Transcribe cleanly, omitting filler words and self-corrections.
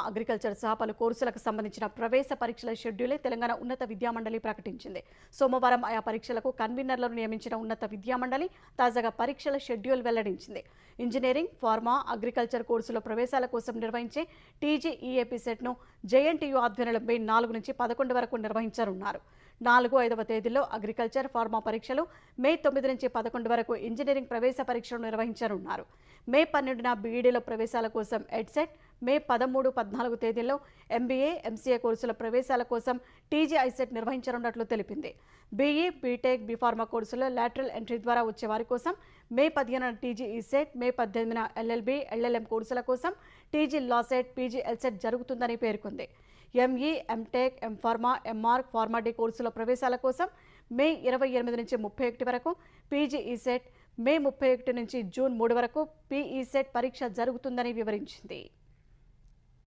Agriculture సహా పలు కోర్సులకు సంబంధించిన ప్రవేశ పరీక్షల షెడ్యూల్ తెలంగాణ ఉన్నత విద్యామండలి ప్రకటించింది. సోమవారం ఆయా పరీక్షలకు కన్వీనర్లను నియమించిన ఉన్నత విద్యామండలి తాజాగా పరీక్షల షెడ్యూల్ వెల్లడించింది. ఇంజనీరింగ్, ఫార్మా, అగ్రికల్చర్ కోర్సుల ప్రవేశాల కోసం నిర్వహించే టీజీఈఏపీ సెట్ను జేఎన్టీయూ ఆధ్వర్యంలో మే 4 నుంచి 11 వరకు నిర్వహించనున్నారు. 4, 5వ తేదీల్లో అగ్రికల్చర్, ఫార్మా పరీక్షలు, మే 9 నుంచి 11 వరకు ఇంజనీరింగ్ ప్రవేశ పరీక్షలు నిర్వహించనున్నారు. మే 12న బీఈడీలో ప్రవేశాల కోసం ఎడ్సెట్, మే 13, 14 తేదీల్లో ఎంబీఏ, ఎంసీఏ కోర్సుల ప్రవేశాల కోసం టీజీఐసెట్ నిర్వహించనున్నట్లు తెలిపింది. బీఈ, బీటెక్, బీఫార్మా కోర్సులో లాటరల్ ఎంట్రీ ద్వారా వచ్చే వారి కోసం మే 15న టీజీఈసెట్, మే 18న ఎల్ఎల్బీ, ఎల్ఎల్ఎం కోర్సుల కోసం టీజీ లాసెట్, పీజీఎల్సెట్ జరుగుతుందని పేర్కొంది. ME, MTech, MPharma, MArch, PharmD కోర్సుల ప్రవేశాల కోసం మే 28 నుంచి 31 వరకు పీజీఈసెట్, మే 31 నుంచి జూన్ 3 వరకు పీఈసెట్ పరీక్ష జరుగుతుందని వివరించింది.